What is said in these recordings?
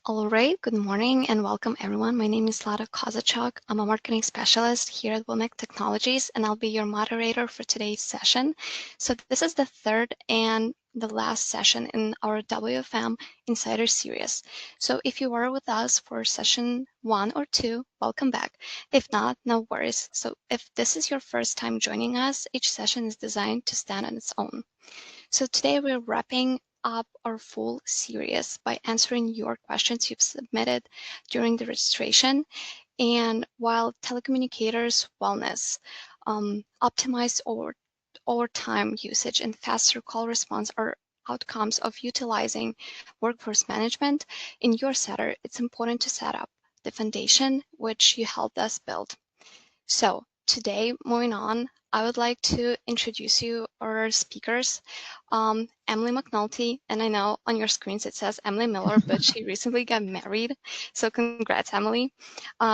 All right, good morning and welcome everyone. My name is Lada Kozachuk. I'm a marketing specialist here at Wilmac Technologies, and I'll be your moderator for today's session. So this is the third and the last session in our WFM Insider Series. So if you were with us for session 1 or 2, welcome back. If not, no worries. So if this is your first time joining us, each session is designed to stand on its own. So today we're wrapping up our full series by answering your questions you've submitted during the registration. And while telecommunicators' wellness, optimized overtime usage, and faster call response are outcomes of utilizing workforce management in your setter, it's important to set up the foundation which you helped us build. So today, moving on, I would like to introduce you our speakers, Emily McNulty, and I know on your screens it says Emily Miller, but she recently got married, so congrats, Emily.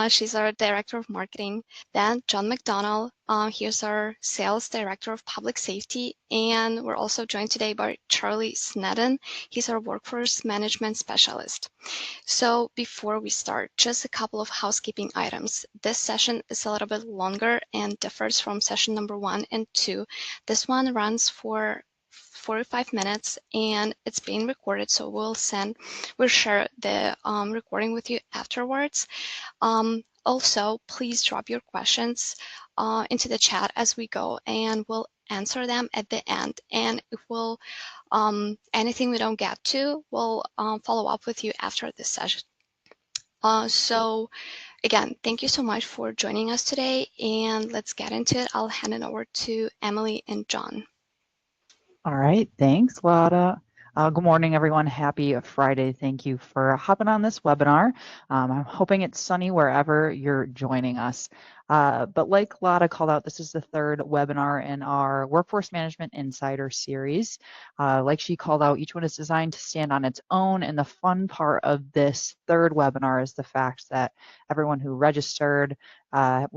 She's our Director of Marketing. Then John McDonnell, he's our Sales Director of Public Safety, and we're also joined today by Charlie Snedden. He's our Workforce Management Specialist. So before we start, just a couple of housekeeping items. This session is a little bit longer and differs from session number 1 and 2. This one runs for 45 minutes and it's being recorded, so we'll share the recording with you afterwards. Also, please drop your questions into the chat as we go, and we'll answer them at the end. And if anything we don't get to, we'll follow up with you after this session. So again, thank you so much for joining us today, and let's get into it. I'll hand it over to Emily and John. All right, thanks, Lada. Good morning, everyone. Happy Friday. Thank you for hopping on this webinar. I'm hoping it's sunny wherever you're joining us. But like Lada called out, this is the third webinar in our Workforce Management Insider Series. Like she called out, each one is designed to stand on its own, and the fun part of this third webinar is the fact that everyone who registered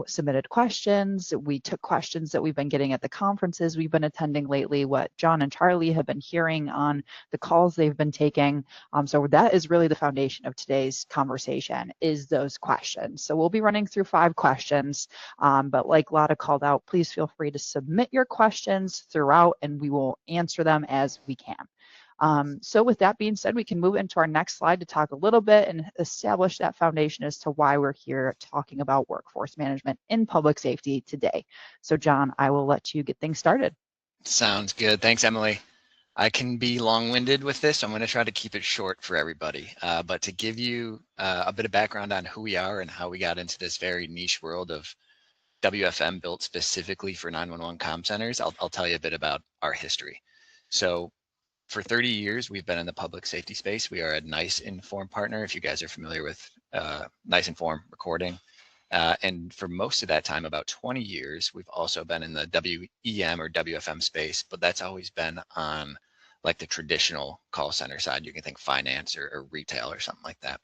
submitted questions. We took questions that we've been getting at the conferences we've been attending lately, what John and Charlie have been hearing on the calls they've been taking. So that is really the foundation of today's conversation, is those questions. So we'll be running through 5 questions, but like Lada called out, please feel free to submit your questions throughout and we will answer them as we can. So with that being said, we can move into our next slide to talk a little bit and establish that foundation as to why we're here talking about workforce management in public safety today. So John, I will let you get things started. Sounds good. Thanks, Emily. I can be long-winded with this. I'm going to try to keep it short for everybody. But to give you a bit of background on who we are and how we got into this very niche world of WFM built specifically for 911 comm centers, I'll tell you a bit about our history. So for 30 years, we've been in the public safety space. We are a Nice Inform partner, if you guys are familiar with Nice Inform recording. And for most of that time, about 20 years, we've also been in the WEM or WFM space, but that's always been on like the traditional call center side. You can think finance or retail or something like that.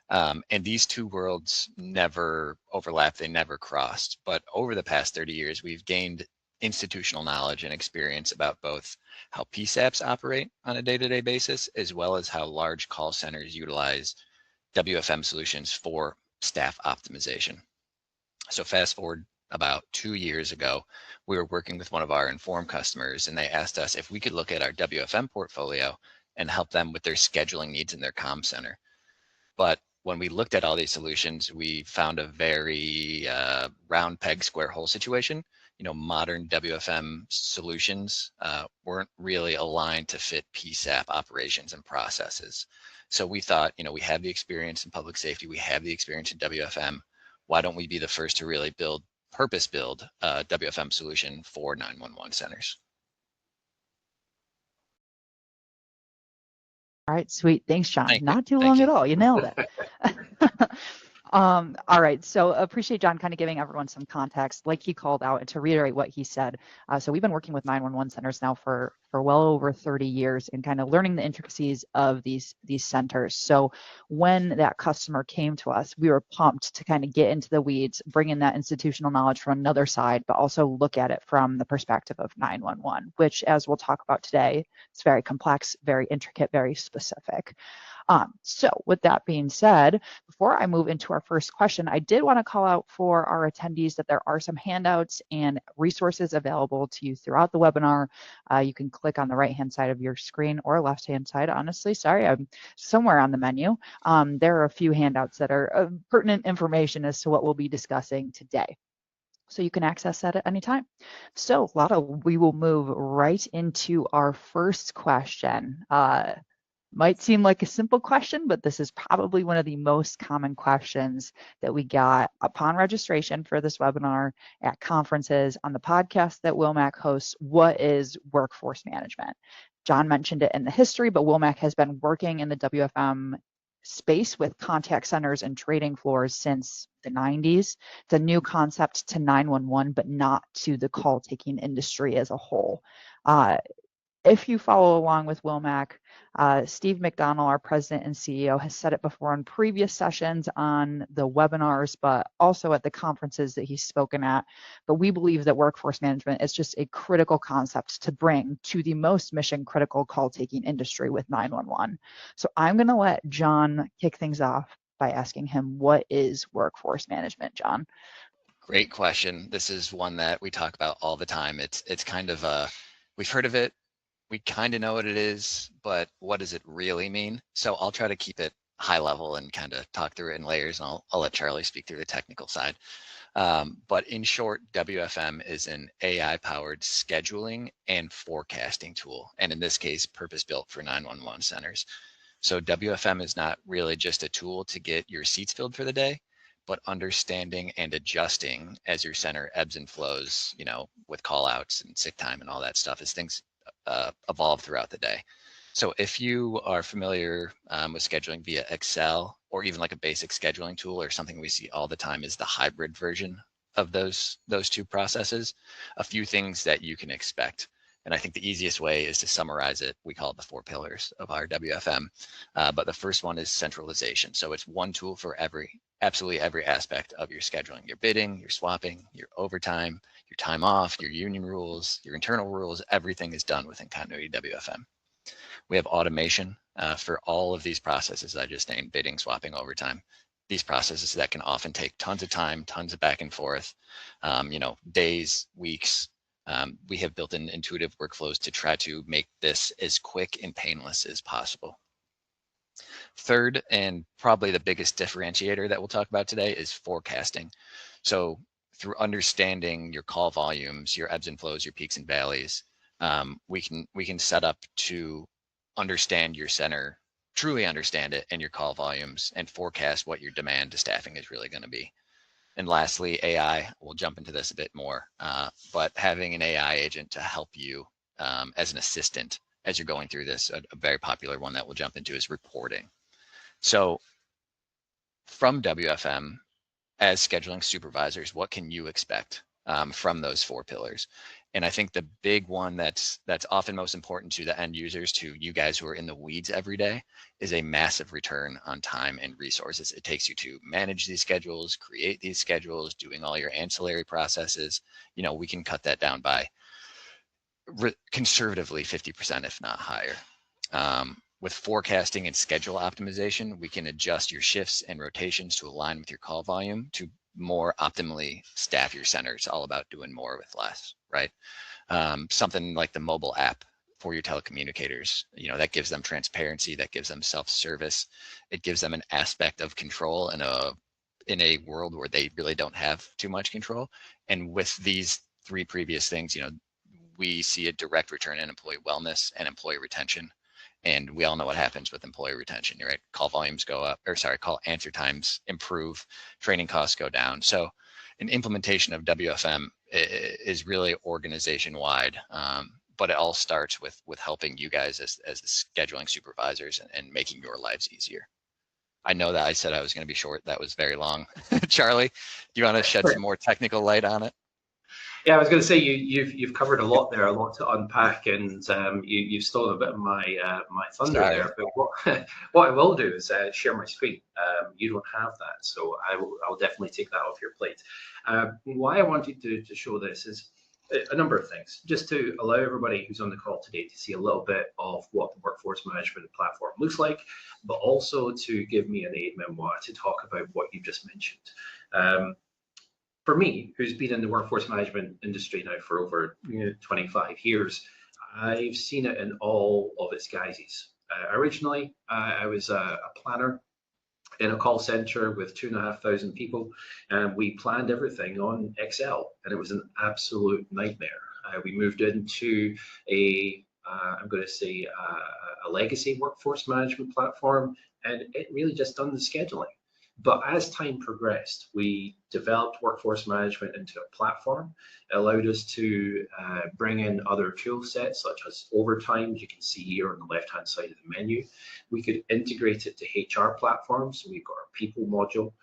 And these two worlds never overlapped, they never crossed. But over the past 30 years, we've gained institutional knowledge and experience about both how PSAPs operate on a day-to-day basis, as well as how large call centers utilize WFM solutions for staff optimization. So fast forward about 2 years ago, we were working with one of our Inform customers, and they asked us if we could look at our WFM portfolio and help them with their scheduling needs in their comm center. But when we looked at all these solutions, we found a very round peg, square hole situation. You know, modern WFM solutions weren't really aligned to fit PSAP operations and processes. So we thought, you know, we have the experience in public safety, we have the experience in WFM. Why don't we be the first to really purpose build a WFM solution for 911 centers? All right, sweet. Thanks, John. Not too Thank long you. at all. You nailed it. All right, so appreciate John kind of giving everyone some context, like he called out, and to reiterate what he said. So we've been working with 911 centers now for well over 30 years and kind of learning the intricacies of these centers. So when that customer came to us, we were pumped to kind of get into the weeds, bring in that institutional knowledge from another side, but also look at it from the perspective of 911, which, as we'll talk about today, is very complex, very intricate, very specific. So with that being said, before I move into our first question, I did want to call out for our attendees that there are some handouts and resources available to you throughout the webinar. You can click on the right-hand side of your screen or left-hand side. Honestly, sorry, I'm somewhere on the menu. There are a few handouts that are pertinent information as to what we'll be discussing today. So you can access that at any time. So Lotta, we will move right into our first question. Might seem like a simple question, but this is probably one of the most common questions that we got upon registration for this webinar, at conferences, on the podcast that Wilmac hosts. What is workforce management? John mentioned it in the history, but Wilmac has been working in the WFM space with contact centers and trading floors since the 90s. It's a new concept to 911, but not to the call taking industry as a whole. If you follow along with Wilmac, Steve McDonnell, our president and CEO, has said it before in previous sessions on the webinars, but also at the conferences that he's spoken at. But we believe that workforce management is just a critical concept to bring to the most mission critical call taking industry with 911. So I'm going to let John kick things off by asking him, what is workforce management, John? Great question. This is one that we talk about all the time. It's kind of we've heard of it. We kind of know what it is, but what does it really mean? So I'll try to keep it high level and kind of talk through it in layers, and I'll let Charlie speak through the technical side. But in short, WFM is an AI-powered scheduling and forecasting tool, and in this case, purpose-built for 911 centers. So WFM is not really just a tool to get your seats filled for the day, but understanding and adjusting as your center ebbs and flows, you know, with call outs and sick time and all that stuff as things evolve throughout the day. So if you are familiar with scheduling via Excel, or even like a basic scheduling tool, or something we see all the time is the hybrid version of those two processes, a few things that you can expect. And I think the easiest way is to summarize it. We call it the 4 pillars of our WFM. But the first one is centralization. So it's one tool for absolutely every aspect of your scheduling: your bidding, your swapping, your overtime, your time off, your union rules, your internal rules. Everything is done within Continuity WFM. We have automation for all of these processes I just named: bidding, swapping, overtime. These processes that can often take tons of time, tons of back and forth, you know, days, weeks. We have built in intuitive workflows to try to make this as quick and painless as possible. Third, and probably the biggest differentiator that we'll talk about today, is forecasting. So through understanding your call volumes, your ebbs and flows, your peaks and valleys, we can set up to understand your center, truly understand it, and your call volumes, and forecast what your demand to staffing is really going to be. And lastly, AI. We'll jump into this a bit more, but having an AI agent to help you as an assistant as you're going through this. A very popular one that we'll jump into is reporting. So from WFM, as scheduling supervisors, what can you expect from those 4 pillars? And I think the big one that's often most important to the end users, to you guys who are in the weeds every day, is a massive return on time and resources it takes you to manage these schedules, create these schedules, doing all your ancillary processes. You know, we can cut that down by conservatively 50%, if not higher. With forecasting and schedule optimization, we can adjust your shifts and rotations to align with your call volume to more optimally staff your center. It's all about doing more with less, right? Something like the mobile app for your telecommunicators, you know, that gives them transparency, that gives them self-service. It gives them an aspect of control in a world where they really don't have too much control. And with these 3 previous things, you know, we see a direct return in employee wellness and employee retention. And we all know what happens with employee retention, right? Call volumes go up, or sorry, call answer times improve, training costs go down. So an implementation of WFM is really organization-wide, but it all starts with helping you guys as the scheduling supervisors and making your lives easier. I know that I said I was going to be short. That was very long. Charlie, do you want to shed some more technical light on it? Yeah, I was going to say you've covered a lot there, a lot to unpack, and you've stolen a bit of my thunder there. But what I will do is share my screen. You don't have that, so I'll definitely take that off your plate. Why I wanted to show this is a number of things, just to allow everybody who's on the call today to see a little bit of what the workforce management platform looks like, but also to give me an aide-memoire to talk about what you just mentioned. For me, who's been in the workforce management industry now for over 25 years, I've seen it in all of its guises. Originally, I was a planner in a call center with 2,500 people, and we planned everything on Excel, and it was an absolute nightmare. We moved into I'm going to say, a legacy workforce management platform, and it really just done the scheduling. But as time progressed, we developed workforce management into a platform. It allowed us to bring in other tool sets such as overtime, you can see here on the left-hand side of the menu. We could integrate it to HR platforms. So we've got our people module.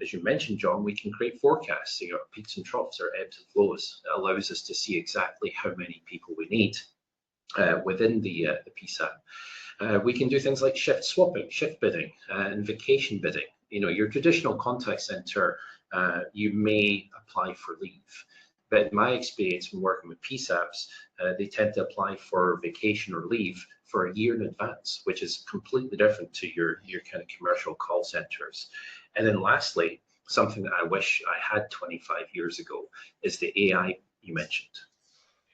As you mentioned, John, we can create forecasts, our peaks and troughs, our ebbs and flows. It allows us to see exactly how many people we need within the PSAP. We can do things like shift swapping, shift bidding, and vacation bidding. Your traditional contact center, you may apply for leave. But in my experience when working with PSAPs, they tend to apply for vacation or leave for a year in advance, which is completely different to your kind of commercial call centers. And then lastly, something that I wish I had 25 years ago is the AI you mentioned.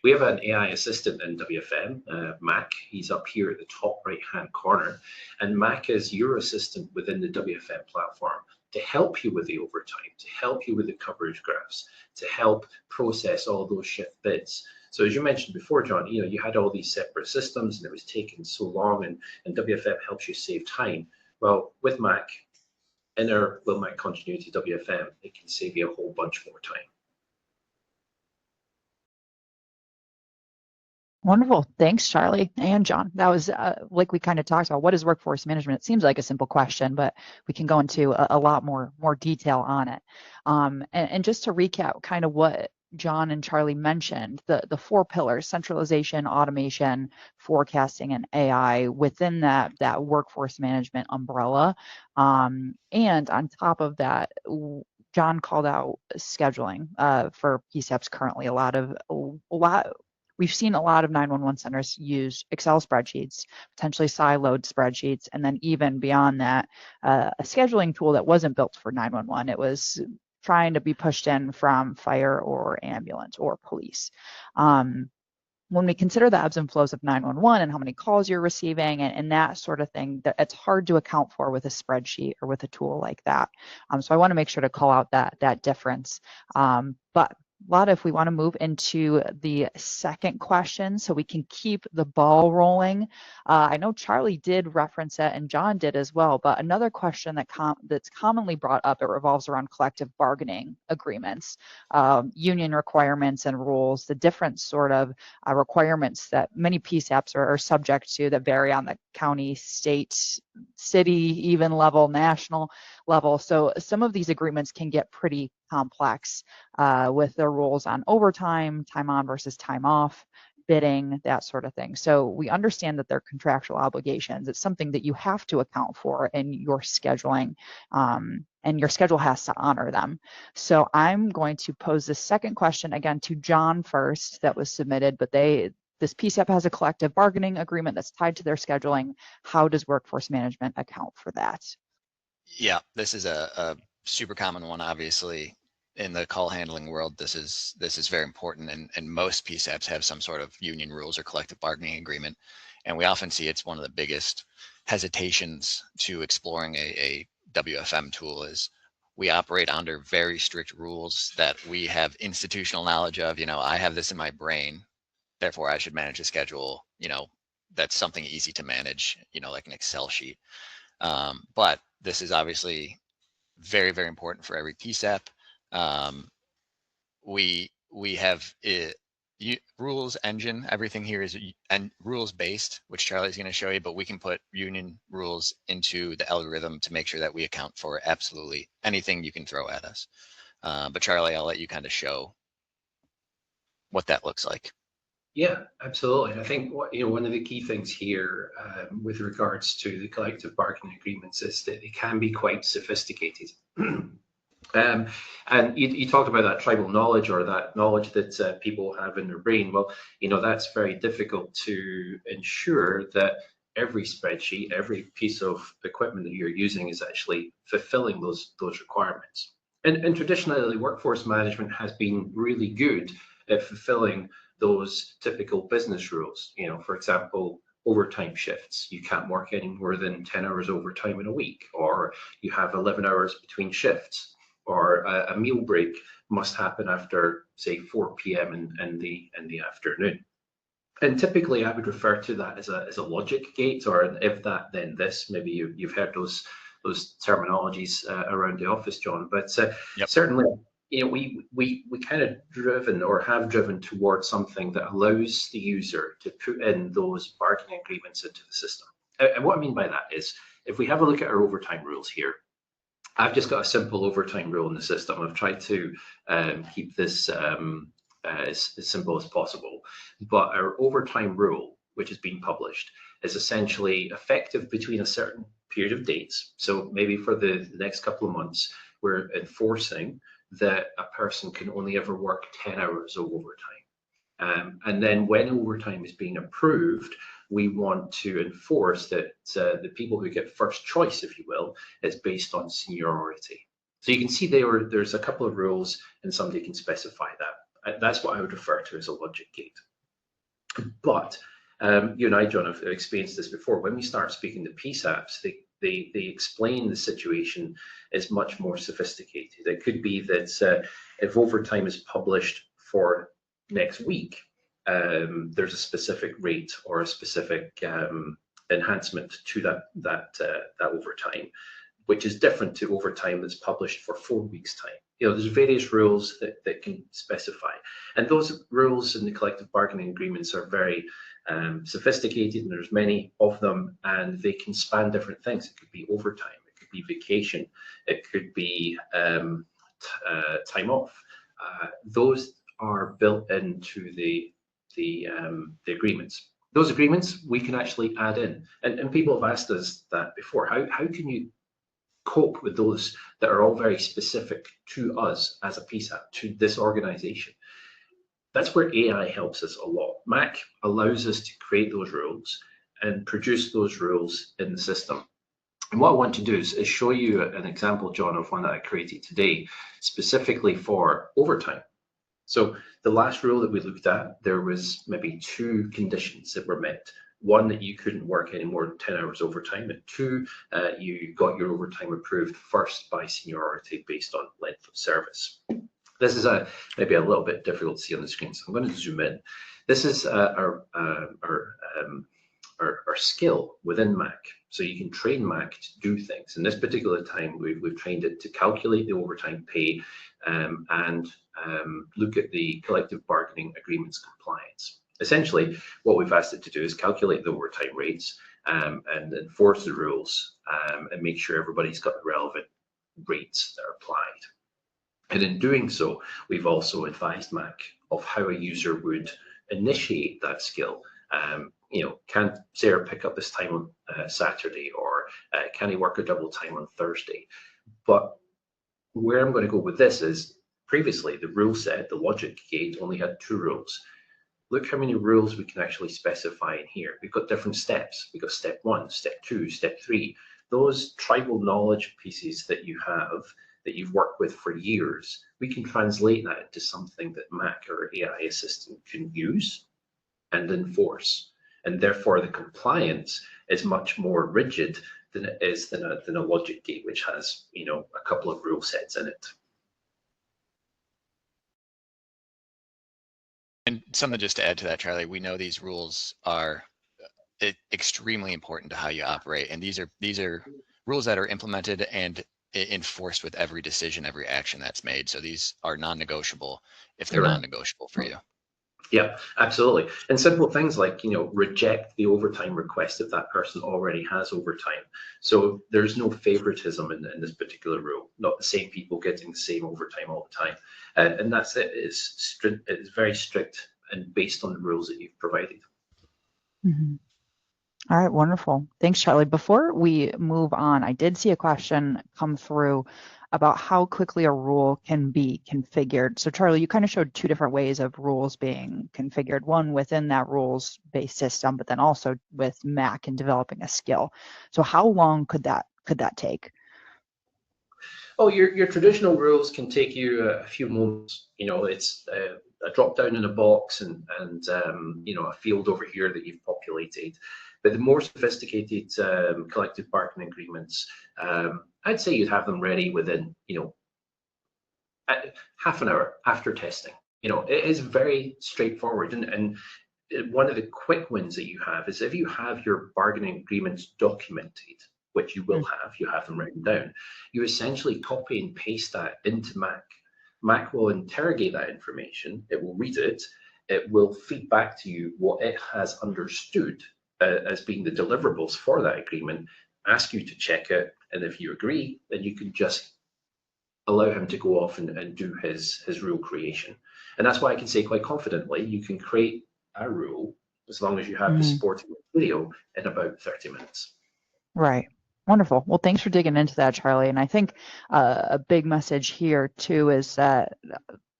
We have an AI assistant in WFM, Mac. He's up here at the top right-hand corner. And Mac is your assistant within the WFM platform to help you with the overtime, to help you with the coverage graphs, to help process all those shift bids. So as you mentioned before, John, you had all these separate systems and it was taking so long, and WFM helps you save time. Well, with Mac, in our Wilmac Continuity WFM, it can save you a whole bunch more time. Wonderful. Thanks, Charlie and John. That was like we kind of talked about, what is workforce management? It seems like a simple question, but we can go into a lot more detail on it. And just to recap kind of what John and Charlie mentioned, the four pillars: centralization, automation, forecasting, and AI within that workforce management umbrella. And on top of that, John called out scheduling for PSAPs currently. We've seen a lot of 911 centers use Excel spreadsheets, potentially siloed spreadsheets, and then even beyond that, a scheduling tool that wasn't built for 911. It was trying to be pushed in from fire or ambulance or police. When we consider the ebbs and flows of 911 and how many calls you're receiving and that sort of thing, it's hard to account for with a spreadsheet or with a tool like that. So I want to make sure to call out that difference. But Lada, if we want to move into the second question so we can keep the ball rolling. I know Charlie did reference it and John did as well, but another question that's commonly brought up, it revolves around collective bargaining agreements, union requirements and rules, the different sort of requirements that many PSAPs are subject to that vary on the county, state, city, even level, national level. So some of these agreements can get pretty complex with the rules on overtime, time on versus time off, bidding, that sort of thing. So we understand that they're contractual obligations. It's something that you have to account for in your scheduling, and your schedule has to honor them. So I'm going to pose the second question again to John first that was submitted, but this PSAP has a collective bargaining agreement that's tied to their scheduling. How does workforce management account for that? Yeah, this is a super common one, obviously. In the call handling world, this is very important, and most PSAPs have some sort of union rules or collective bargaining agreement. And we often see it's one of the biggest hesitations to exploring a WFM tool is we operate under very strict rules that we have institutional knowledge of. I have this in my brain, therefore I should manage a schedule. That's something easy to manage, like an Excel sheet. But this is obviously very, very important for every PSAP. We have rules engine. Everything here is rules based, which Charlie's going to show you, but we can put union rules into the algorithm to make sure that we account for absolutely anything you can throw at us. But Charlie, I'll let you kind of show what that looks like. Yeah, absolutely. I think one of the key things here with regards to the collective bargaining agreements is that they can be quite sophisticated. And you talked about that tribal knowledge, or that knowledge that people have in their brain. Well, that's very difficult to ensure that every spreadsheet, every piece of equipment that you're using is actually fulfilling those requirements. And traditionally, workforce management has been really good at fulfilling those typical business rules. For example, overtime shifts. You can't work any more than 10 hours overtime in a week, or you have 11 hours between shifts, or a meal break must happen after, say, 4 p.m. in the afternoon. And typically, I would refer to that as a logic gate, or if that, then this. Maybe you've heard those terminologies around the office, John. But Yep. Certainly, we kind of driven, or have driven, towards something that allows the user to put in those bargaining agreements into the system. And what I mean by that is, if we have a look at our overtime rules here, I've just got a simple overtime rule in the system. I've tried to keep this as simple as possible. But our overtime rule, which has been published, is essentially effective between a certain period of dates. So maybe for the next couple of months, we're enforcing that a person can only ever work 10 hours of overtime. And then when overtime is being approved, we want to enforce that the people who get first choice, if you will, is based on seniority. So you can see there's a couple of rules, and somebody can specify that. That's what I would refer to as a logic gate. But you and I, John, have experienced this before. When we start speaking to PSAPs, they explain the situation is much more sophisticated. It could be that if overtime is published for next week, there's a specific rate or a specific enhancement to that overtime, which is different to overtime that's published for 4 weeks' time. There's various rules that can specify, and those rules in the collective bargaining agreements are very sophisticated, and there's many of them, and they can span different things. It could be overtime, it could be vacation, it could be time off. Those are built into the agreements. Those agreements we can actually add in, and people have asked us that before. How can you cope with those that are all very specific to us as a PSAP, to this organization? That's where AI helps us a lot. Mac allows us to create those rules and produce those rules in the system. And what I want to do is show you an example, John, of one that I created today, specifically for overtime. So the last rule that we looked at, there was maybe 2 conditions that were met. 1, that you couldn't work any more than 10 hours overtime, and 2, you got your overtime approved first by seniority based on length of service. This is maybe a little bit difficult to see on the screen, so I'm going to zoom in. This is our skill within Mac. So you can train Mac to do things. In this particular time, we've trained it to calculate the overtime pay and look at the collective bargaining agreements compliance. Essentially, what we've asked it to do is calculate the overtime rates and enforce the rules and make sure everybody's got the relevant rates that are applied. And in doing so, we've also advised Mac of how a user would initiate that skill. Can Sarah pick up this time on Saturday, or can he work a double time on Thursday? But where I'm going to go with this is, previously the rule set, the logic gate, only had 2 rules. Look how many rules we can actually specify in here. We've got different steps. We've got step 1, step 2, step 3. Those tribal knowledge pieces that you have, that you've worked with for years, we can translate that into something that Mac or AI assistant can use and enforce. And therefore the compliance is much more rigid than it is than a logic gate, which has a couple of rule sets in it. And something just to add to that, Charlie, we know these rules are extremely important to how you operate, and these are rules that are implemented and enforced with every decision, every action that's made. So these are non-negotiable if they're non-negotiable for you. Yeah, absolutely. And simple things like, reject the overtime request if that person already has overtime. So there's no favoritism in this particular rule, not the same people getting the same overtime all the time. And that's it. It's very strict and based on the rules that you've provided. Mm-hmm. All right, wonderful. Thanks, Charlie. Before we move on, I did see a question come through about how quickly a rule can be configured. So Charlie, you kind of showed two different ways of rules being configured, one within that rules-based system, but then also with Mac and developing a skill. So how long could that take? Oh, your traditional rules can take you a few moments. You know, it's a drop down in a box and you know, a field over here that you've populated. But the more sophisticated collective bargaining agreements, I'd say you'd have them ready within, you know, half an hour after testing. You know, it is very straightforward. And one of the quick wins that you have is if you have your bargaining agreements documented, which you will have, you have them written down, you essentially copy and paste that into Mac. Mac will interrogate that information, it will read it, it will feed back to you what it has understood as being the deliverables for that agreement, ask you to check it, and if you agree, then you can just allow him to go off and do his rule creation. And that's why I can say quite confidently, you can create a rule as long as you have the supporting material in about 30 minutes. Right. Wonderful. Well, thanks for digging into that, Charlie. And I think a big message here too is that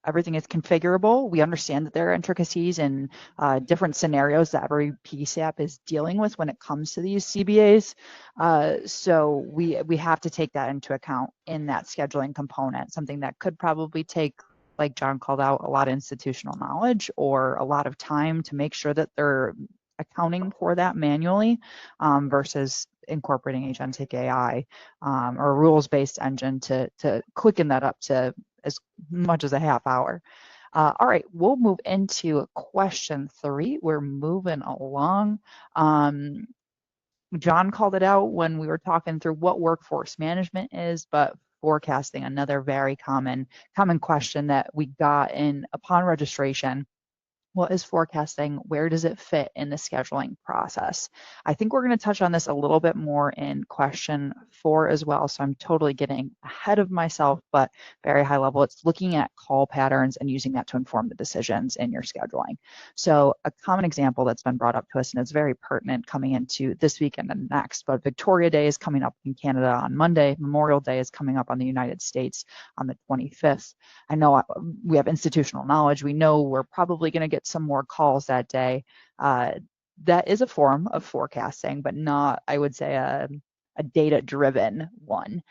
everything is configurable. We understand that there are intricacies and different scenarios that every PSAP is dealing with when it comes to these CBAs. So we have to take that into account in that scheduling component, something that could probably take, like John called out, a lot of institutional knowledge or a lot of time to make sure that they're accounting for that manually versus incorporating agentic AI or a rules-based engine to quicken that up to as much as a half hour. All right, we'll move into question 3. We're moving along. John called it out when we were talking through what workforce management is, but forecasting, another very common question that we got in upon registration. What is forecasting? Where does it fit in the scheduling process? I think we're going to touch on this a little bit more in question 4 as well. So I'm totally getting ahead of myself, but very high level. It's looking at call patterns and using that to inform the decisions in your scheduling. So a common example that's been brought up to us, and it's very pertinent coming into this week and the next, but Victoria Day is coming up in Canada on Monday. Memorial Day is coming up on the United States on the 25th. I know we have institutional knowledge. We know we're probably going to get some more calls that day. That is a form of forecasting, but not, I would say, a data-driven one.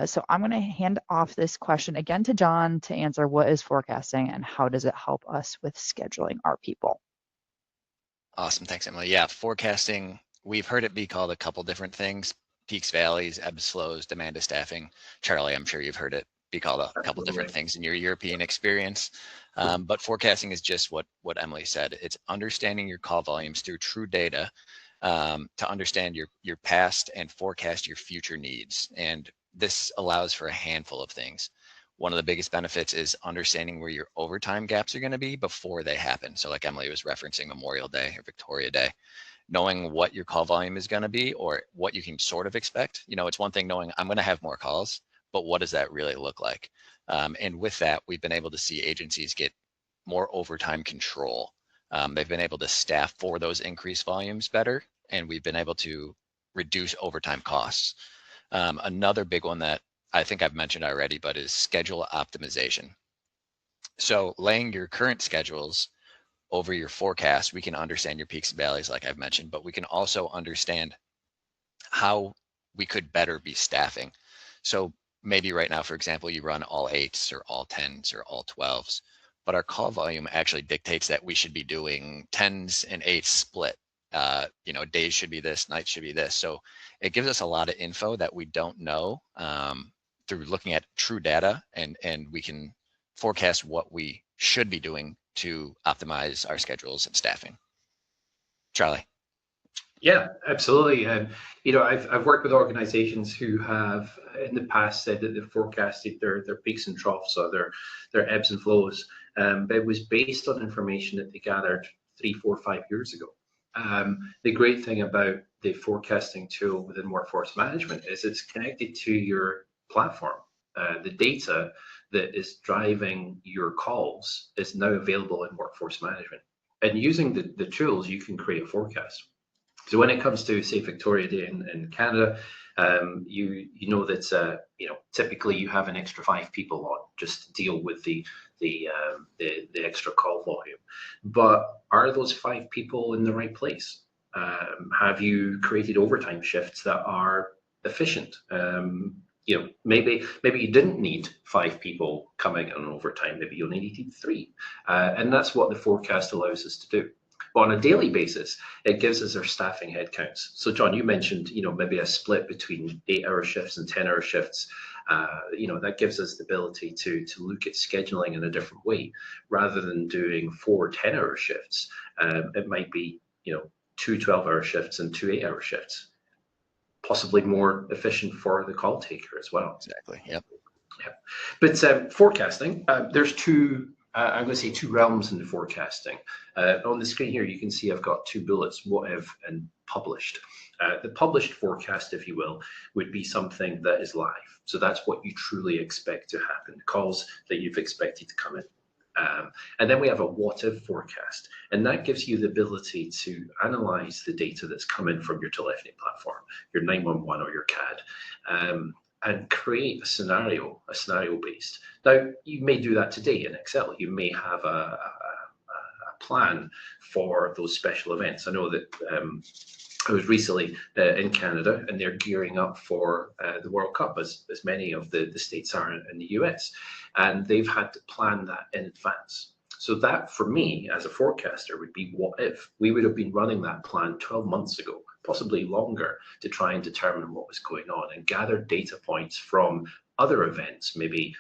So I'm going to hand off this question again to John to answer what is forecasting and how does it help us with scheduling our people. Awesome. Thanks, Emily. Yeah, forecasting, we've heard it be called a couple different things: peaks, valleys, ebbs, flows, demand to staffing. Charlie, I'm sure you've heard it be called a couple different things in your European experience. But forecasting is just what Emily said. It's understanding your call volumes through true data to understand your past and forecast your future needs. And this allows for a handful of things. One of the biggest benefits is understanding where your overtime gaps are going to be before they happen. So like Emily was referencing Memorial Day or Victoria Day, knowing what your call volume is going to be or what you can sort of expect. You know, it's one thing knowing I'm going to have more calls, but what does that really look like? And with that, we've been able to see agencies get more overtime control. They've been able to staff for those increased volumes better, and we've been able to reduce overtime costs. Another big one that I think I've mentioned already, but is schedule optimization. So laying your current schedules over your forecast, we can understand your peaks and valleys, like I've mentioned, but we can also understand how we could better be staffing. So maybe right now, for example, you run all 8s or all 10s or all 12s, but our call volume actually dictates that we should be doing 10s and 8s split. You know, days should be this, nights should be this. So it gives us a lot of info that we don't know through looking at true data, and we can forecast what we should be doing to optimize our schedules and staffing. Charlie. Yeah, absolutely. You know, I've worked with organizations who have in the past said that they've forecasted their peaks and troughs or their ebbs and flows, but it was based on information that they gathered 3, 4, 5 years ago. The great thing about the forecasting tool within workforce management is it's connected to your platform. The data that is driving your calls is now available in workforce management. And using the tools, you can create a forecast. So when it comes to, say, Victoria Day in Canada, you know that typically you have an extra 5 people on just to deal with the extra call volume. But are those 5 people in the right place? Have you created overtime shifts that are efficient? Maybe you didn't need 5 people coming on overtime. Maybe you only needed 3, and that's what the forecast allows us to do. But on a daily basis, it gives us our staffing headcounts. So, John, you mentioned, maybe a split between 8-hour shifts and 10-hour shifts. That gives us the ability to look at scheduling in a different way, rather than doing 4 10-hour shifts. It might be, 2 12-hour shifts and 2 8-hour shifts. Possibly more efficient for the call taker as well. Exactly. Yep. But forecasting, there's I'm going to say 2 realms in the forecasting. On the screen here, you can see I've got 2 bullets: what if and published. The published forecast, if you will, would be something that is live. So that's what you truly expect to happen, calls that you've expected to come in. And then we have a what if forecast, and that gives you the ability to analyze the data that's come in from your telephony platform, your 911 or your CAD, and create a scenario based. Now, you may do that today in Excel. You may have a plan for those special events. I know that I was recently in Canada, and they're gearing up for the World Cup, as many of the states are in the US, and they've had to plan that in advance. So that, for me, as a forecaster, would be what if. We would have been running that plan 12 months ago, possibly longer, to try and determine what was going on and gather data points from other events, maybe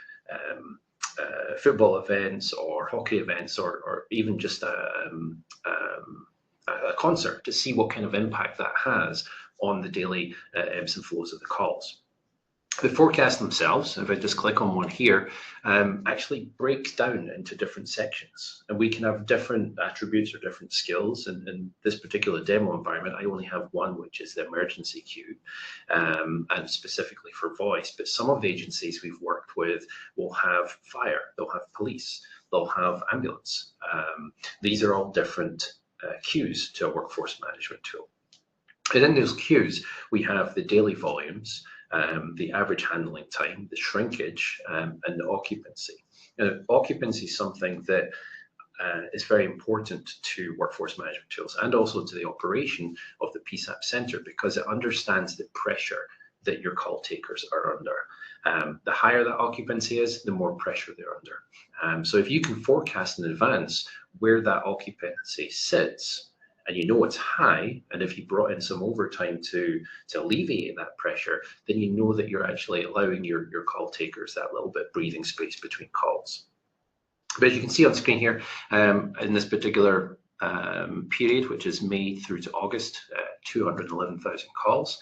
football events or hockey events, or even just a concert, to see what kind of impact that has on the daily ebbs and flows of the calls. The forecasts themselves, if I just click on one here, actually breaks down into different sections, and we can have different attributes or different skills. And in this particular demo environment, I only have one, which is the emergency queue, and specifically for voice. But some of the agencies we've worked with will have fire, they'll have police, they'll have ambulance. These are all different queues to a workforce management tool. And in those queues, we have the daily volumes, the average handling time, the shrinkage, and the occupancy. Occupancy is something that is very important to workforce management tools, and also to the operation of the PSAP center, because it understands the pressure that your call takers are under. The higher that occupancy is, the more pressure they're under. So if you can forecast in advance where that occupancy sits, and you know it's high, and if you brought in some overtime to alleviate that pressure, then you know that you're actually allowing your call takers that little bit breathing space between calls. But as you can see on screen here, in this particular period, which is May through to August, 211,000 calls.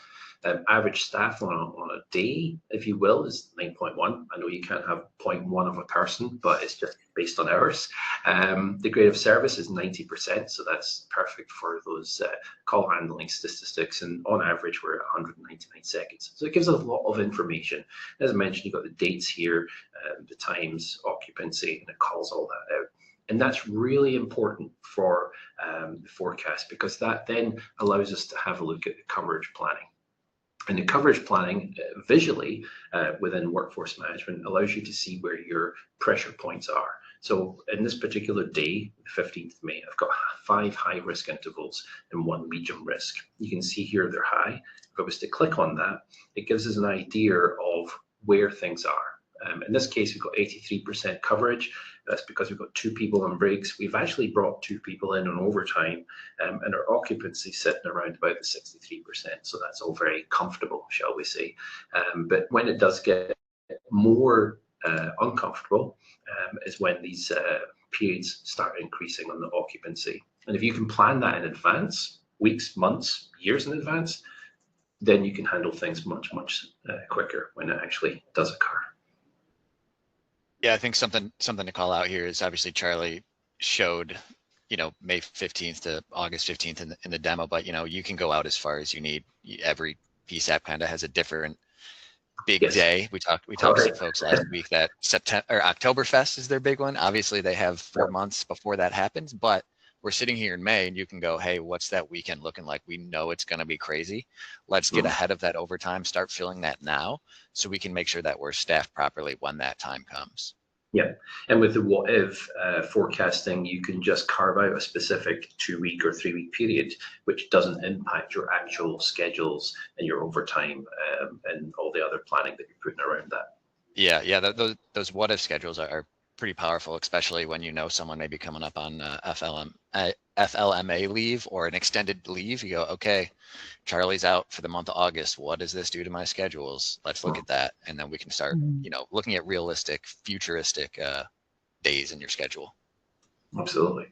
Average staff on a day, if you will, is 9.1. I know you can't have 0.1 of a person, but it's just based on hours. The grade of service is 90%, so that's perfect for those call handling statistics. And on average, we're at 199 seconds. So it gives us a lot of information. As I mentioned, you've got the dates here, the times, occupancy, and it calls all that out. And that's really important for the forecast, because that then allows us to have a look at the coverage planning. And the coverage planning visually within workforce management allows you to see where your pressure points are. So in this particular day, the 15th of May, I've got 5 high risk intervals and 1 medium risk. You can see here they're high. If I was to click on that, it gives us an idea of where things are. In this case, we've got 83% coverage. That's because we've got 2 people on breaks. We've actually brought 2 people in on overtime, and our occupancy sitting around about the 63%. So that's all very comfortable, shall we say. But when it does get more uncomfortable, is when these periods start increasing on the occupancy. And if you can plan that in advance, weeks, months, years in advance, then you can handle things much, much quicker when it actually does occur. Yeah, I think something to call out here is, obviously Charlie showed, May 15th to August 15th in the demo, but you can go out as far as you need. Every PSAP kind of has a different big day. We talked to some folks last week that Oktoberfest is their big one. Obviously they have 4 months before that happens, but we're sitting here in May and you can go, hey, what's that weekend looking like? We know it's going to be crazy. Let's get ahead of that overtime, start filling that now so we can make sure that we're staffed properly when that time comes. Yeah, and with the what if forecasting, you can just carve out a specific 2-week or 3-week period, which doesn't impact your actual schedules and your overtime and all the other planning that you're putting around that. Yeah, those what if schedules are pretty powerful, especially when you know someone may be coming up on FLMA leave or an extended leave. You go, okay, Charlie's out for the month of August. What does this do to my schedules? Let's look at that. And then we can start, looking at realistic, futuristic days in your schedule. Absolutely.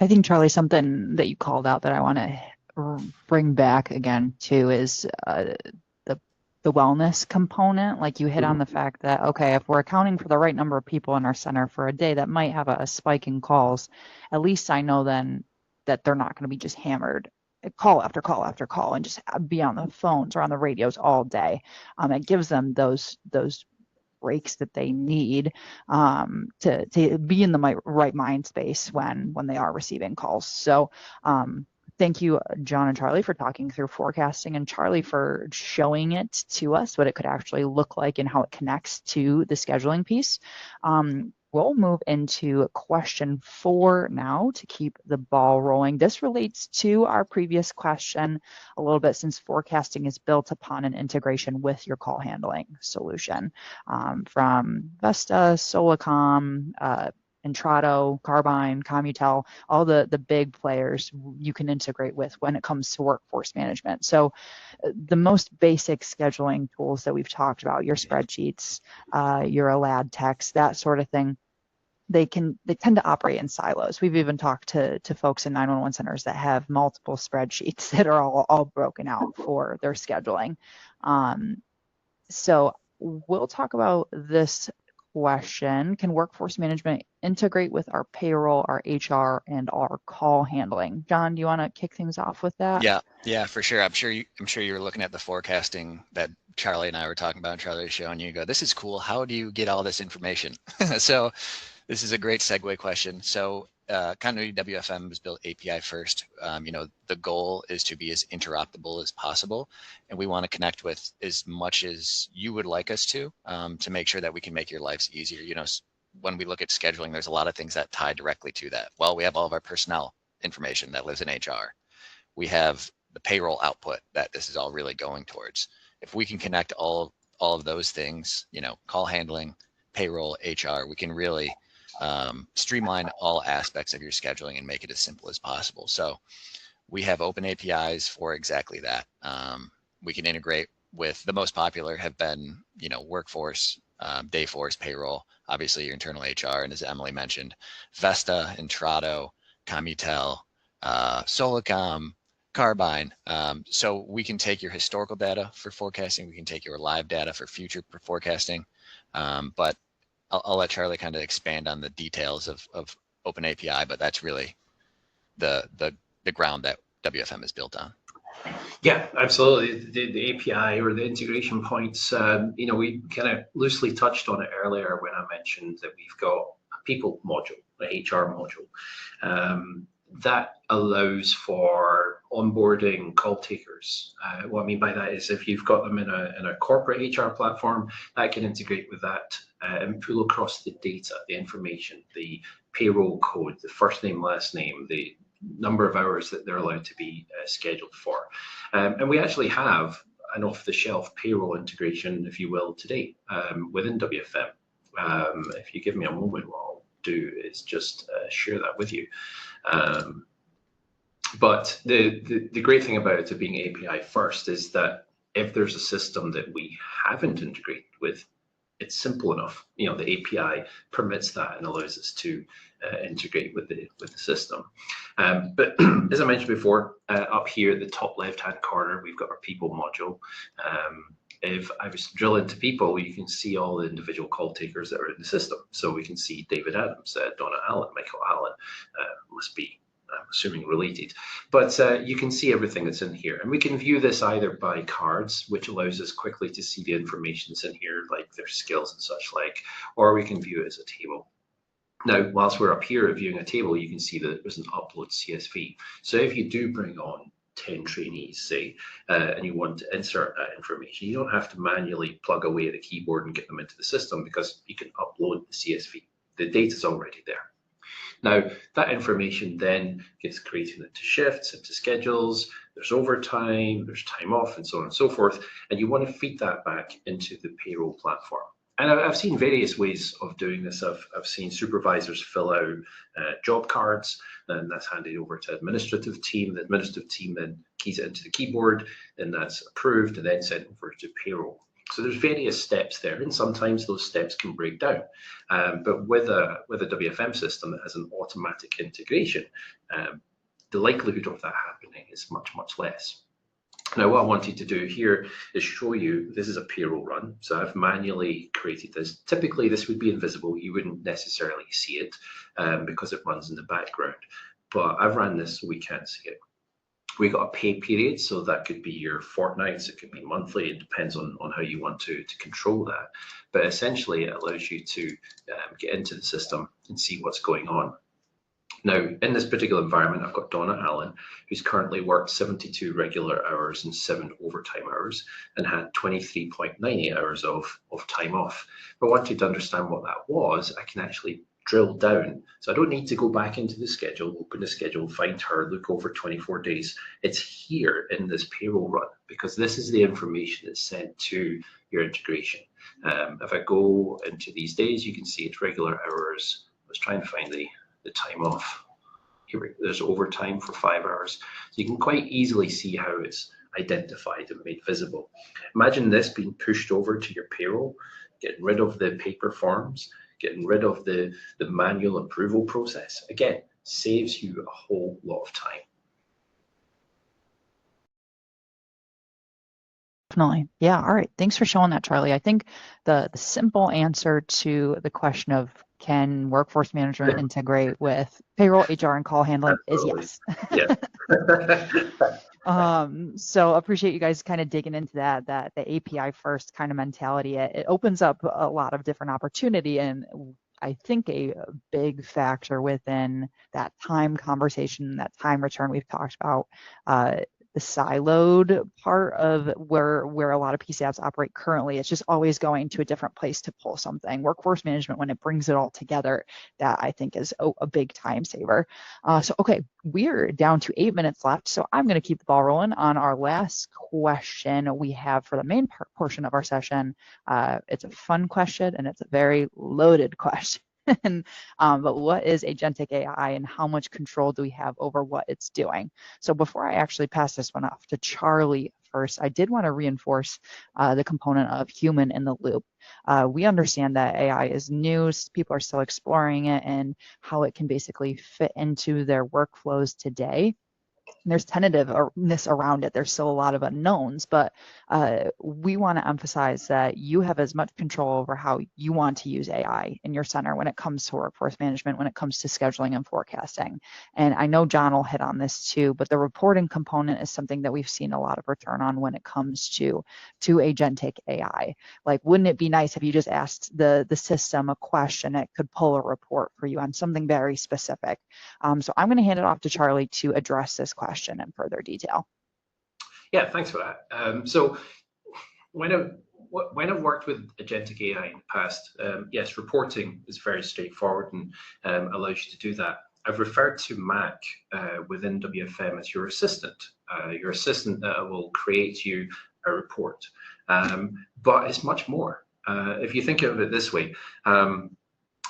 I think, Charlie, something that you called out that I want to bring back again too is the wellness component. Like you hit on the fact that, okay, if we're accounting for the right number of people in our center for a day that might have a spike in calls, at least I know then that they're not going to be just hammered call after call after call and just be on the phones or on the radios all day. It gives them those breaks that they need to be in the right mind space when they are receiving calls. So thank you, John and Charlie, for talking through forecasting, and Charlie for showing it to us, what it could actually look like and how it connects to the scheduling piece. We'll move into question 4 now to keep the ball rolling. This relates to our previous question a little bit, since forecasting is built upon an integration with your call handling solution. From Vesta, Solacom, Intrado, Carbine, Commutel, all the big players you can integrate with when it comes to workforce management. So the most basic scheduling tools that we've talked about, your spreadsheets, your Alad text, that sort of thing, they tend to operate in silos. We've even talked to folks in 911 centers that have multiple spreadsheets that are all broken out for their scheduling. So we'll talk about this question. Can workforce management integrate with our payroll, our HR, and our call handling? John, do you want to kick things off with that? Yeah, for sure. I'm sure you were looking at the forecasting that Charlie and I were talking about. Charlie was showing you, go, this is cool. How do you get all this information? So this is a great segue question. So Continuity WFM was built API first. The goal is to be as interoperable as possible, and we want to connect with as much as you would like us to make sure that we can make your lives easier. When we look at scheduling, there's a lot of things that tie directly to that. Well, we have all of our personnel information that lives in HR. We have the payroll output that this is all really going towards. If we can connect all of those things, call handling, payroll, HR, we can really streamline all aspects of your scheduling and make it as simple as possible. So we have open APIs for exactly that. We can integrate with the most popular have been, workforce, Dayforce, payroll, obviously your internal HR, and as Emily mentioned, Vesta, Intrado, Commutel, Solacom, Carbine. So we can take your historical data for forecasting. We can take your live data for future forecasting. But I'll let Charlie kind of expand on the details of Open API, but that's really the ground that WFM is built on. Yeah, absolutely. The API or the integration points, we kind of loosely touched on it earlier when I mentioned that we've got a people module, an HR module. That allows for onboarding call takers. What I mean by that is if you've got them in a corporate HR platform, that can integrate with that and pull across the data, the information, the payroll code, the first name, last name, the number of hours that they're allowed to be scheduled for. And we actually have an off-the-shelf payroll integration, if you will, today within WFM. If you give me a moment, what I'll do is just share that with you. But the great thing about it being API first is that if there's a system that we haven't integrated with, it's simple enough. The API permits that and allows us to integrate with the system. But as I mentioned before, up here at the top left-hand corner, we've got our people module. If I was to drill into people, you can see all the individual call takers that are in the system. So we can see David Adams, Donna Allen, Michael Allen, must be, I'm assuming, related. But you can see everything that's in here. And we can view this either by cards, which allows us quickly to see the information that's in here, like their skills and such like, or we can view it as a table. Now, whilst we're up here reviewing a table, you can see that there's an upload CSV. So if you do bring on 10 trainees, say, and you want to insert that information, you don't have to manually plug away at the keyboard and get them into the system, because you can upload the CSV. The data's already there. Now, that information then gets created into shifts, into schedules, there's overtime, there's time off, and so on and so forth, and you want to feed that back into the payroll platform. And I've seen various ways of doing this. I've seen supervisors fill out job cards, and that's handed over to administrative team. The administrative team then keys it into the keyboard, and that's approved and then sent over to payroll. So there's various steps there, and sometimes those steps can break down. But with a WFM system that has an automatic integration, the likelihood of that happening is much, much less. Now, what I wanted to do here is show you, this is a payroll run. So I've manually created this. Typically, this would be invisible. You wouldn't necessarily see it because it runs in the background. But I've ran this so we can see it. We got a pay period, so that could be your fortnights, it could be monthly, it depends on how you want to control that. But essentially, it allows you to get into the system and see what's going on. Now, in this particular environment, I've got Donna Allen, who's currently worked 72 regular hours and 7 overtime hours, and had 23.98 hours of time off. If I wanted to understand what that was, I can actually drill down. So I don't need to go back into the schedule, open the schedule, find her, look over 24 days. It's here in this payroll run, because this is the information that's sent to your integration. If I go into these days, you can see it's regular hours. I was trying to find the time off. Here, there's overtime for 5 hours. So you can quite easily see how it's identified and made visible. Imagine this being pushed over to your payroll, getting rid of the paper forms, getting rid of the manual approval process. Again, saves you a whole lot of time. Definitely. Yeah. All right. Thanks for showing that, Charlie. I think the simple answer to the question of can workforce management integrate with payroll, HR, and call handling Absolutely. is yes. Yeah. So appreciate you guys kind of digging into that the API first kind of mentality. It opens up a lot of different opportunity, and I think a big factor within that time conversation, that time return we've talked about, the siloed part of where a lot of PSAPs operate currently. It's just always going to a different place to pull something. Workforce management, when it brings it all together, that I think is a big time saver. So, okay, we're down to 8 minutes left. So I'm going to keep the ball rolling on our last question we have for the main portion of our session. It's a fun question, and it's a very loaded question. But what is agentic AI, and how much control do we have over what it's doing? So before I actually pass this one off to Charlie first, I did want to reinforce the component of human in the loop. We understand that AI is new, people are still exploring it and how it can basically fit into their workflows today. There's tentativeness around it. There's still a lot of unknowns, but we want to emphasize that you have as much control over how you want to use AI in your center when it comes to workforce management, when it comes to scheduling and forecasting. And I know John will hit on this too, but the reporting component is something that we've seen a lot of return on when it comes to agentic AI. Like, wouldn't it be nice if you just asked the system a question, it could pull a report for you on something very specific? So I'm going to hand it off to Charlie to address this question in further detail. Yeah, thanks for that. So when I've worked with agentic AI in the past, yes, reporting is very straightforward and allows you to do that. I've referred to Mac within WFM as your assistant that will create you a report. But it's much more. If you think of it this way,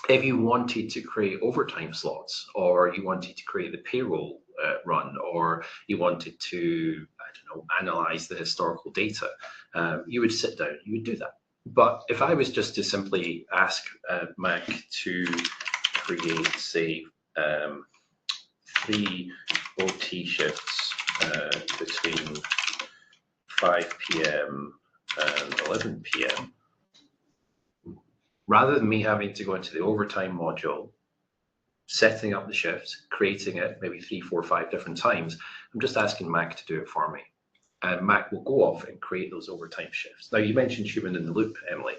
if you wanted to create overtime slots, or you wanted to create the payroll run, or you wanted to, I don't know, analyze the historical data, you would sit down, you would do that. But if I was just to simply ask Mac to create, say, 3 OT shifts between 5 p.m. and 11 p.m., rather than me having to go into the overtime module, setting up the shifts, creating it maybe 3, 4, 5 different times, I'm just asking Mac to do it for me. And Mac will go off and create those overtime shifts. Now, you mentioned human in the loop, Emily.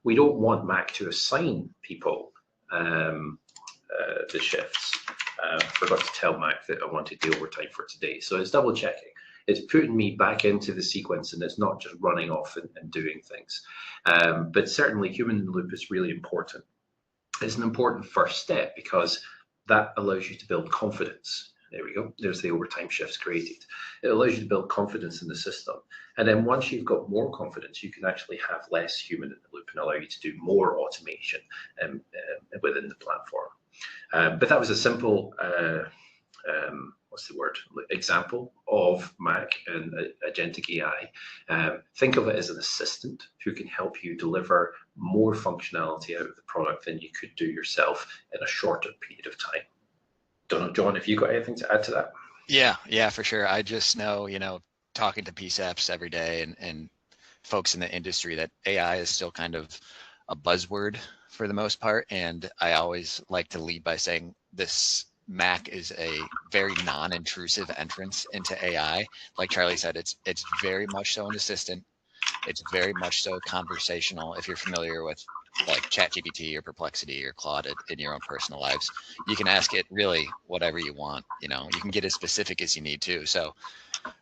We don't want Mac to assign people the shifts. Forgot to tell Mac that I wanted the overtime for today, so it's double checking. It's putting me back into the sequence, and it's not just running off and doing things. But certainly, human in the loop is really important. It's an important first step because that allows you to build confidence. There we go. There's the overtime shifts created. It allows you to build confidence in the system. And then once you've got more confidence, you can actually have less human in the loop and allow you to do more automation within the platform. But that was a simple, what's the word, example of Mac and agentic AI. Think of it as an assistant who can help you deliver more functionality out of the product than you could do yourself in a shorter period of time. Don't know, John, if you got anything to add to that? Yeah, for sure. I just know, talking to PSAPs every day and folks in the industry, that AI is still kind of a buzzword for the most part. And I always like to lead by saying this Mac is a very non-intrusive entrance into AI. Like Charlie said, it's very much so an assistant. It's very much so conversational. If you're familiar with like ChatGPT or Perplexity or Claude in your own personal lives, you can ask it really whatever you want. You can get as specific as you need to. So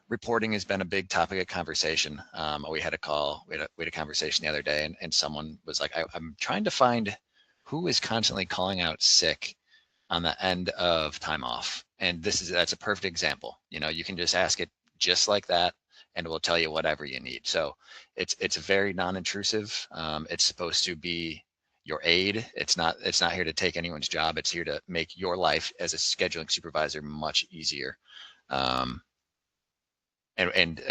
reporting has been a big topic of conversation. We had a call, we had a conversation the other day, and someone was like, I'm trying to find who is constantly calling out sick on the end of time off. And that's a perfect example. You can just ask it just like that, and it will tell you whatever you need. So it's very non-intrusive. It's supposed to be your aid. It's not here to take anyone's job. It's here to make your life as a scheduling supervisor much easier. And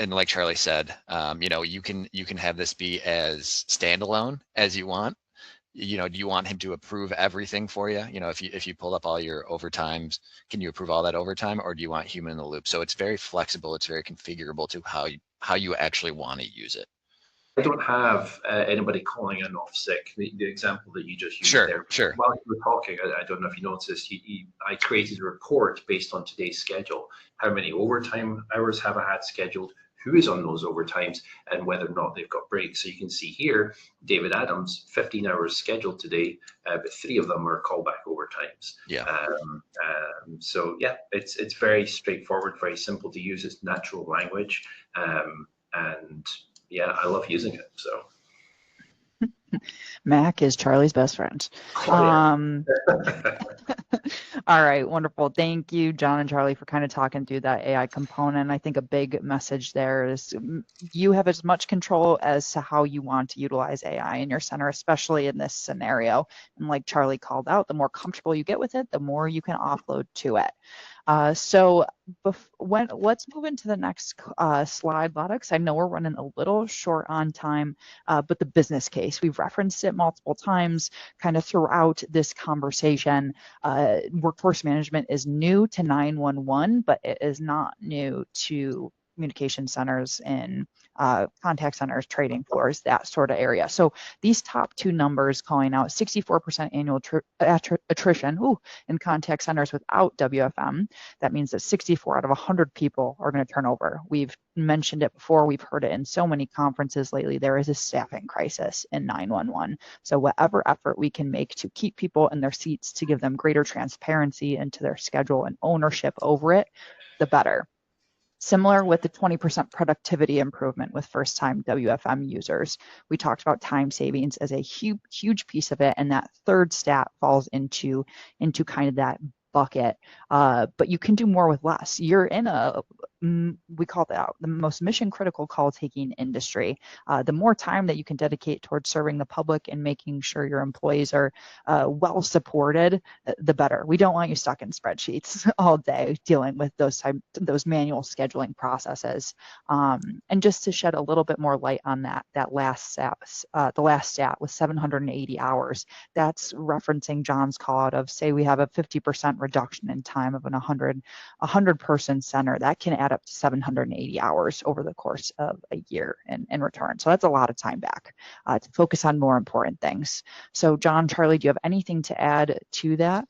like Charlie said, you can have this be as standalone as you want. Do you want him to approve everything for you? If you pull up all your overtimes, can you approve all that overtime, or do you want human in the loop? So it's very flexible. It's very configurable to how you actually want to use it. I don't have anybody calling in off sick. The example that you just used there. Sure. While you were talking, I don't know if you noticed, I created a report based on today's schedule. How many overtime hours have I had scheduled? Who is on those overtimes, and whether or not they've got breaks. So you can see here, David Adams, 15 hours scheduled today, but 3 of them are callback overtimes. Yeah. So yeah, it's very straightforward, very simple to use. It's natural language, and yeah, I love using it. So Mac is Charlie's best friend. Oh, yeah. All right, wonderful. Thank you, John and Charlie, for kind of talking through that AI component. I think a big message there is you have as much control as to how you want to utilize AI in your center, especially in this scenario. And like Charlie called out, the more comfortable you get with it, the more you can offload to it. So let's move into the next slide, Ladix. I know we're running a little short on time, but the business case, we've referenced it multiple times kind of throughout this conversation. Workforce management is new to 911, but it is not new to communication centers and contact centers, trading floors, that sort of area. So these top 2 numbers calling out 64% annual attrition in contact centers without WFM. That means that 64 out of 100 people are going to turn over. We've mentioned it before. We've heard it in so many conferences lately. There is a staffing crisis in 911. So whatever effort we can make to keep people in their seats, to give them greater transparency into their schedule and ownership over it, the better. Similar with the 20% productivity improvement with first-time WFM users. We talked about time savings as a huge piece of it, and that third stat falls into kind of that bucket. But you can do more with less. You're in we call that the most mission-critical call-taking industry. The more time that you can dedicate towards serving the public and making sure your employees are well supported, the better. We don't want you stuck in spreadsheets all day dealing with those manual scheduling processes. And just to shed a little bit more light on that last stat, the last stat was 780 hours. That's referencing John's call out of, say we have a 50% reduction in time of an 100-person center. That can add up to 780 hours over the course of a year in return. So that's a lot of time back to focus on more important things. So John, Charlie, do you have anything to add to that?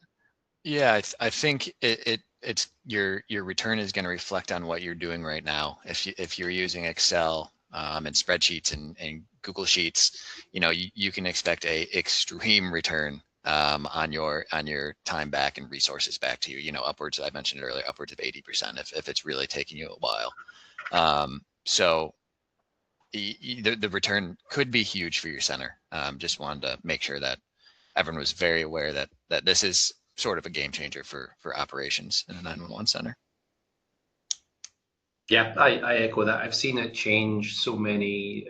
Yeah, I think it's your return is going to reflect on what you're doing right now. If you're using Excel and spreadsheets and Google Sheets, you can expect a extreme return on your time back and resources back to you. You know, upwards, I mentioned earlier, upwards of 80% if it's really taking you a while. So the return could be huge for your center. Just wanted to make sure that everyone was very aware that this is sort of a game changer for operations in a 911 center. Yeah, I echo that. I've seen it change so many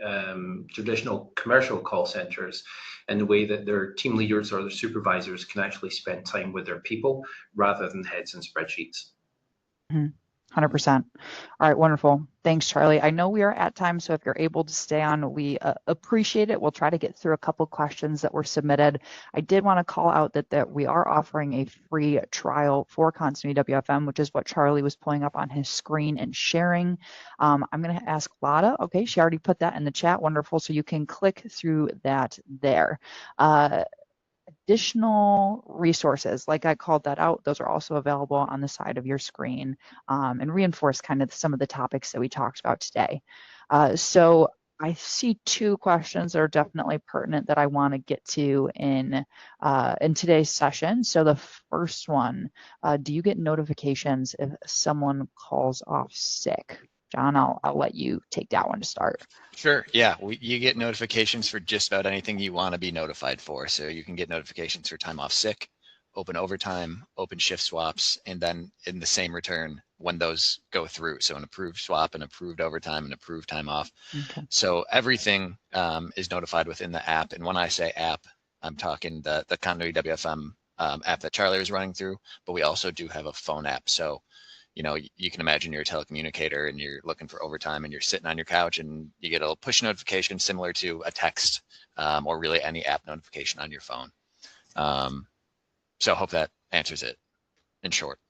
traditional commercial call centers in the way that their team leaders or their supervisors can actually spend time with their people rather than heads and spreadsheets. 100%. All right, wonderful. Thanks, Charlie. I know we are at time, so if you're able to stay on, we appreciate it. We'll try to get through a couple questions that were submitted. I did want to call out that we are offering a free trial for Continuity WFM, which is what Charlie was pulling up on his screen and sharing. I'm going to ask Lada. Okay, she already put that in the chat. Wonderful. So you can click through that there. Additional resources, like I called that out, those are also available on the side of your screen and reinforce kind of some of the topics that we talked about today. So I see two questions that are definitely pertinent that I want to get to in today's session. So the first one, do you get notifications if someone calls off sick? John, I'll let you take that one to start. Sure. Yeah, you get notifications for just about anything you want to be notified for. So you can get notifications for time off sick, open overtime, open shift swaps, and then in the same return when those go through. So an approved swap, an approved overtime, an approved time off. Okay. So everything is notified within the app. And when I say app, I'm talking the Continuity WFM app that Charlie was running through, but we also do have a phone app. So you know, you can imagine you're a telecommunicator and you're looking for overtime and you're sitting on your couch and you get a push notification similar to a text or really any app notification on your phone. So I hope that answers it in short.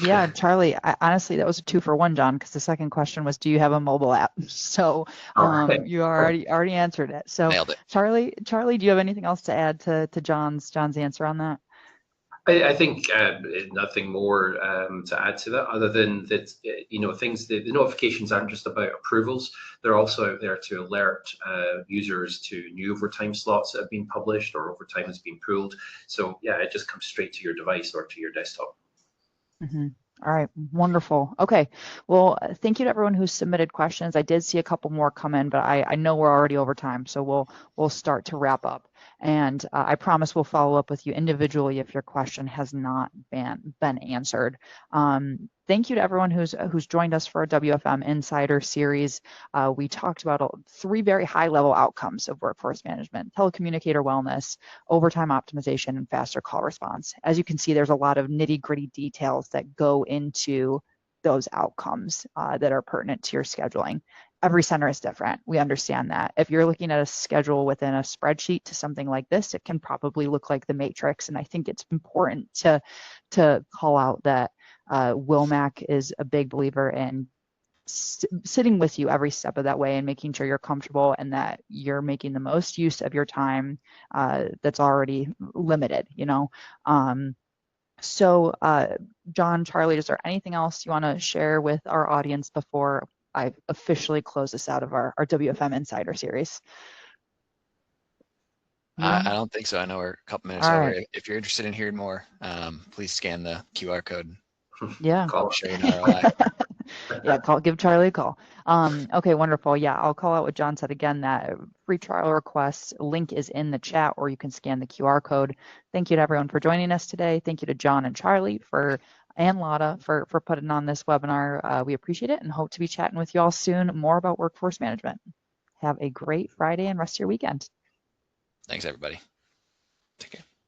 Yeah, Charlie, honestly, that was a 2-for-1, John, because the second question was, do you have a mobile app? So you already answered it. So nailed it. Charlie, do you have anything else to add to John's answer on that? I think nothing more to add to that, other than that, you know, the notifications aren't just about approvals. They're also out there to alert users to new overtime slots that have been published or overtime has been pooled. So yeah, it just comes straight to your device or to your desktop. Mm-hmm. All right, wonderful. Okay, well, thank you to everyone who submitted questions. I did see a couple more come in, but I know we're already over time, so we'll start to wrap up. And I promise we'll follow up with you individually if your question has not been answered. Thank you to everyone who's joined us for our WFM Insider Series. We talked about 3 very high-level outcomes of workforce management: telecommunicator wellness, overtime optimization, and faster call response. As you can see, there's a lot of nitty-gritty details that go into those outcomes that are pertinent to your scheduling. Every center is different. We understand that. If you're looking at a schedule within a spreadsheet to something like this, it can probably look like the matrix. And I think it's important to call out that Wilmac is a big believer in sitting with you every step of that way and making sure you're comfortable and that you're making the most use of your time that's already limited, you know. So John, Charlie, is there anything else you want to share with our audience before I officially close this out of our WFM Insider Series? I don't think so. I know we're a couple minutes over. Right. If you're interested in hearing more, please scan the QR code. Yeah. Show an ROI. Yeah, give Charlie a call. Okay, wonderful. Yeah, I'll call out what John said again, that free trial request link is in the chat, or you can scan the QR code. Thank you to everyone for joining us today. Thank you to John and Charlie and Lada for putting on this webinar. We appreciate it and hope to be chatting with you all soon more about workforce management. Have a great Friday and rest of your weekend. Thanks, everybody. Take care.